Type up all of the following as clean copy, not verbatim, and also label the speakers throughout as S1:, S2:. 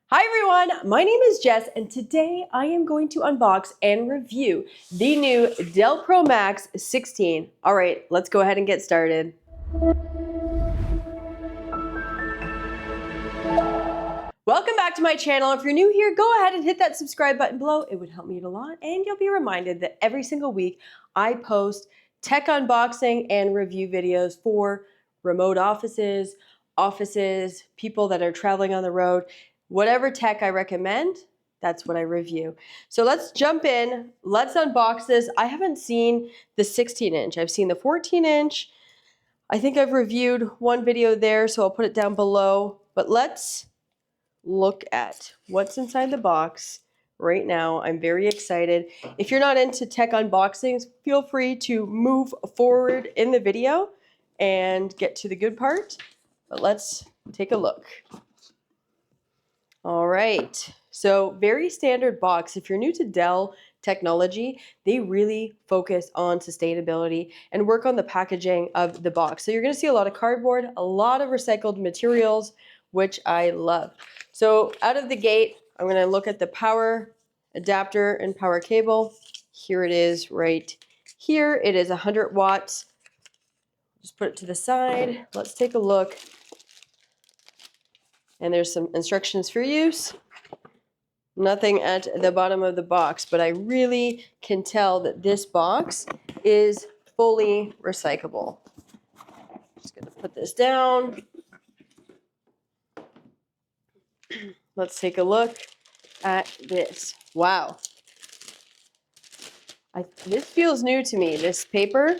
S1: Hi everyone, my name is Jess and today I am going to unbox and review the new Dell Pro Max 16. All right, let's go ahead and get started. Welcome back to my channel. If you're new here, go ahead and hit that subscribe button below. It would help me a lot and you'll be reminded that every single week I post tech unboxing and review videos for remote offices, people that are traveling on the road. Whatever tech I recommend, that's what I review. So let's jump in. Let's unbox this. I haven't seen the 16-inch. I've seen the 14-inch. I think I've reviewed one video there, so I'll put it down below. But let's look at what's inside the box right now. I'm very excited. If you're not into tech unboxings, feel free to move forward in the video and get to the good part. But let's take a look. All right, so very standard box. If you're new to Dell technology, they really focus on sustainability and work on the packaging of the box. So you're gonna see a lot of cardboard, a lot of recycled materials, which I love. So out of the gate, I'm gonna look at the power adapter and power cable. Here it is right here. It is 100 watts. Just put it to the side. Let's take a look. And there's some instructions for use. Nothing at the bottom of the box, but I really can tell that this box is fully recyclable. Just gonna put this down. Let's take a look at this. Wow. This feels new to me, this paper.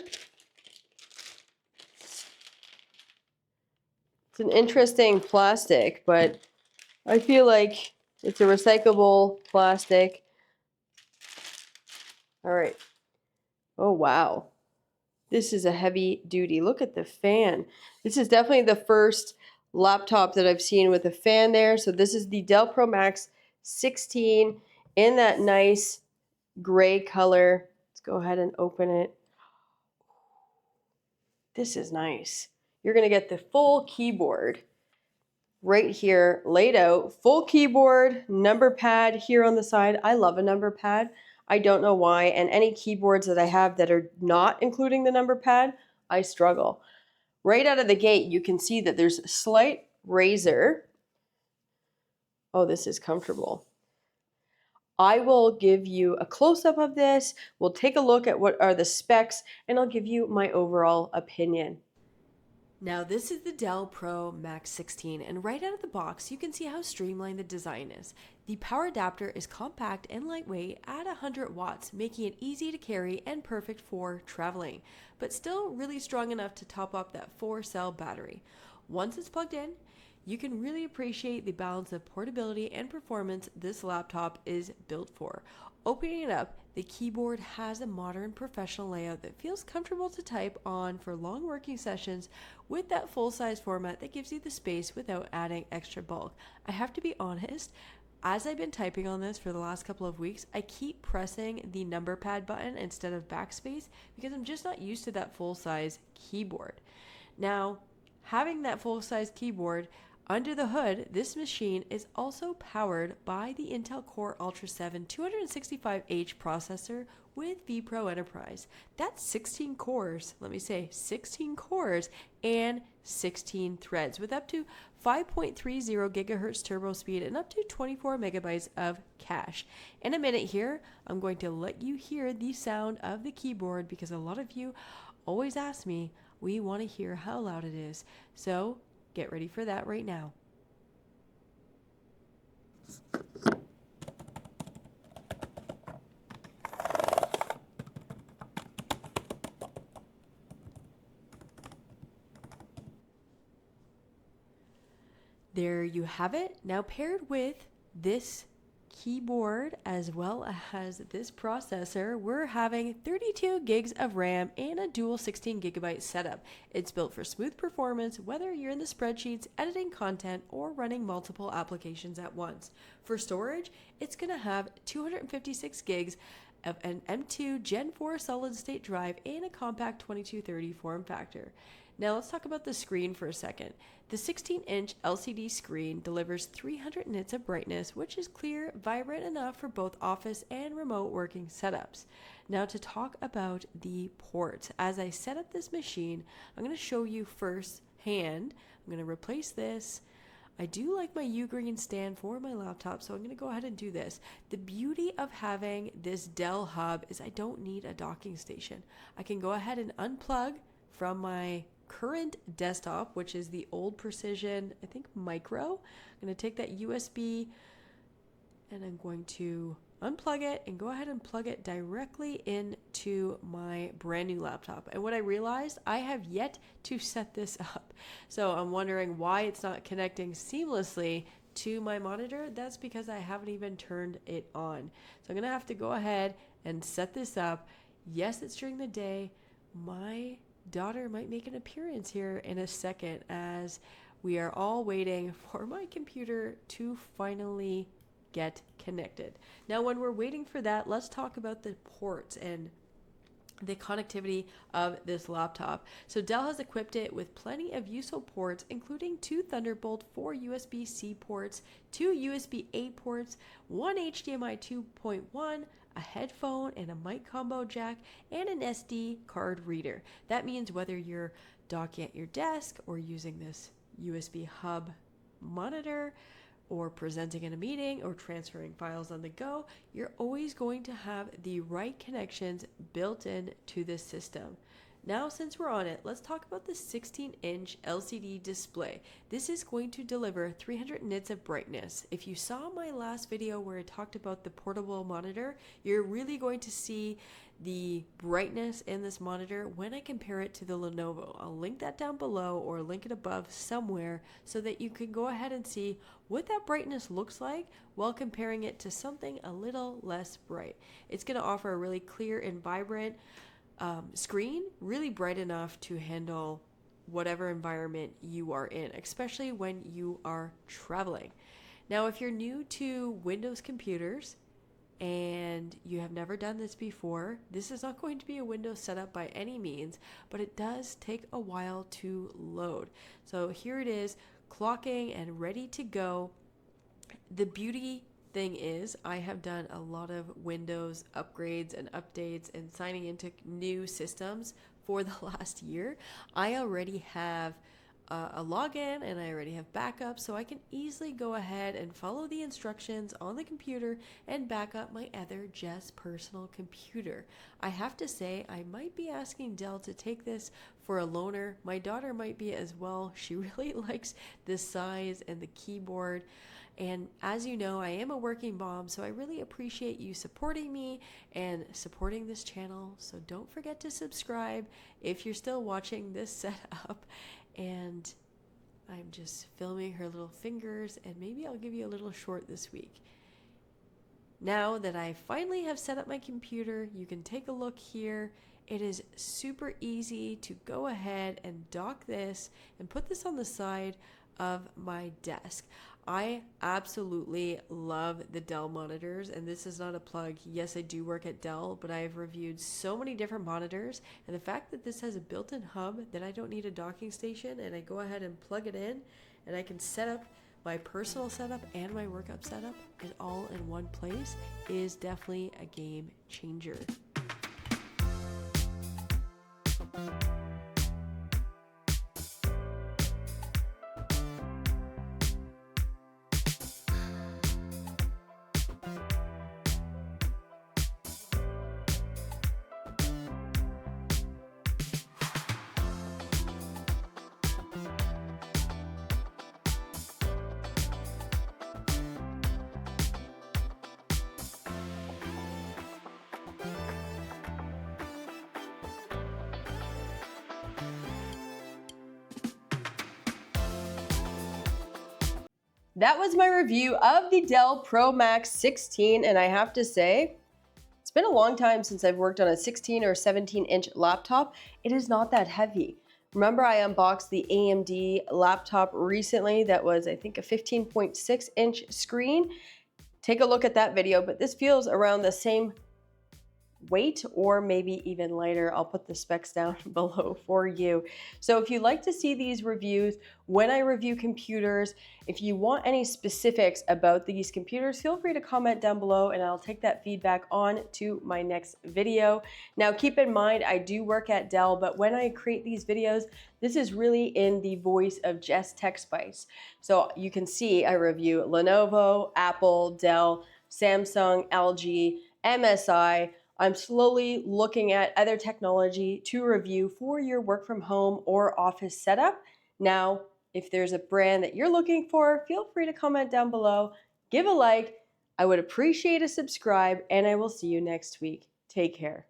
S1: It's an interesting plastic, but I feel like it's a recyclable plastic. All right. Oh, wow. This is a heavy duty. Look at the fan. This is definitely the first laptop that I've seen with a fan there. So this is the Dell Pro Max 16 in that nice gray color. Let's go ahead and open it. This is nice. You're going to get the full keyboard right here laid out. Full keyboard, number pad here on the side. I love a number pad. I don't know why. And any keyboards that I have that are not including the number pad, I struggle. Right out of the gate, you can see that there's a slight razor. Oh, this is comfortable. I will give you a close-up of this. We'll take a look at what are the specs, and I'll give you my overall opinion. Now this is the Dell Pro Max 16, and right out of the box you can see how streamlined the design is. The power adapter is compact and lightweight at 100 watts, making it easy to carry and perfect for traveling, but still really strong enough to top up that 4-cell battery. Once it's plugged in, you can really appreciate the balance of portability and performance this laptop is built for. Opening it up, the keyboard has a modern professional layout that feels comfortable to type on for long working sessions with that full-size format that gives you the space without adding extra bulk. I have to be honest, as I've been typing on this for the last couple of weeks, I keep pressing the number pad button instead of backspace because I'm just not used to that full-size keyboard. Now, having that full-size keyboard, under the hood, this machine is also powered by the Intel Core Ultra 7 265H processor with vPro Enterprise. That's 16 cores, 16 cores and 16 threads with up to 5.30 gigahertz turbo speed and up to 24 megabytes of cache. In a minute here, I'm going to let you hear the sound of the keyboard because a lot of you always ask me, we want to hear how loud it is. So get ready for that right now. There you have it. Now paired with this keyboard as well as this processor, we're having 32 gigs of RAM and a dual 16 gigabyte setup. It's built for smooth performance whether you're in the spreadsheets, editing content, or running multiple applications at once. For storage, it's going to have 256 gigs of an M2 Gen 4 solid state drive and a compact 2230 form factor. Now let's talk about the screen for a second. The 16-inch LCD screen delivers 300 nits of brightness, which is clear, vibrant enough for both office and remote working setups. Now to talk about the ports. As I set up this machine, I'm going to show you firsthand. I'm going to replace this. I do like my U-green stand for my laptop, so I'm going to go ahead and do this. The beauty of having this Dell hub is I don't need a docking station. I can go ahead and unplug from my current desktop, which is the old Precision, I think Micro. I'm going to take that USB and I'm going to unplug it and go ahead and plug it directly into my brand new laptop. And what I realized, I have yet to set this up. So I'm wondering why it's not connecting seamlessly to my monitor. That's because I haven't even turned it on. So I'm going to have to go ahead and set this up. Yes, it's during the day. My daughter might make an appearance here in a second as we are all waiting for my computer to finally get connected. Now, when we're waiting for that, let's talk about the ports and the connectivity of this laptop. So Dell has equipped it with plenty of useful ports, including 2 Thunderbolt 4 USB-C ports, 2 USB-A ports, 1 HDMI 2.1, a headphone and a mic combo jack, and an SD card reader. That means whether you're docking at your desk or using this USB hub monitor or presenting in a meeting or transferring files on the go, you're always going to have the right connections built in to this system. Now, since we're on it, let's talk about the 16-inch LCD display. This is going to deliver 300 nits of brightness. If you saw my last video where I talked about the portable monitor, you're really going to see the brightness in this monitor when I compare it to the Lenovo. I'll link that down below or link it above somewhere so that you can go ahead and see what that brightness looks like while comparing it to something a little less bright. It's going to offer a really clear and vibrant screen, really bright enough to handle whatever environment you are in, especially when you are traveling. Now, if you're new to Windows computers and you have never done this before, this is not going to be a Windows setup by any means, but it does take a while to load. So here it is, clocking and ready to go. The beauty thing is, I have done a lot of Windows upgrades and updates and signing into new systems for the last year. I already have a login and I already have backup, so I can easily go ahead and follow the instructions on the computer and back up my other just personal computer. I have to say, I might be asking Dell to take this for a loaner. My daughter might be as well. She really likes the size and the keyboard. And as you know, I am a working mom, so I really appreciate you supporting me and supporting this channel. So don't forget to subscribe if you're still watching this setup. And I'm just filming her little fingers, and maybe I'll give you a little short this week. Now that I finally have set up my computer, you can take a look here. It is super easy to go ahead and dock this and put this on the side of my desk. I absolutely love the Dell monitors, and this is not a plug. Yes, I do work at Dell, but I have reviewed so many different monitors, and the fact that this has a built-in hub that I don't need a docking station, and I go ahead and plug it in, and I can set up my personal setup and my workup setup and all in one place is definitely a game changer. That was my review of the Dell Pro Max 16, and I have to say, it's been a long time since I've worked on a 16 or 17-inch laptop. It is not that heavy. Remember, I unboxed the AMD laptop recently that was, I think, a 15.6-inch screen. Take a look at that video, but this feels around the same weight or maybe even lighter. I'll put the specs down below for you. So if you'd like to see these reviews when I review computers, if you want any specifics about these computers, feel free to comment down below and I'll take that feedback on to my next video. Now keep in mind, I do work at Dell, but when I create these videos, this is really in the voice of Jess Tech Spice. So you can see I review Lenovo, Apple, Dell, Samsung, LG, MSI. I'm slowly looking at other technology to review for your work from home or office setup. Now, if there's a brand that you're looking for, feel free to comment down below, give a like. I would appreciate a subscribe, and I will see you next week. Take care.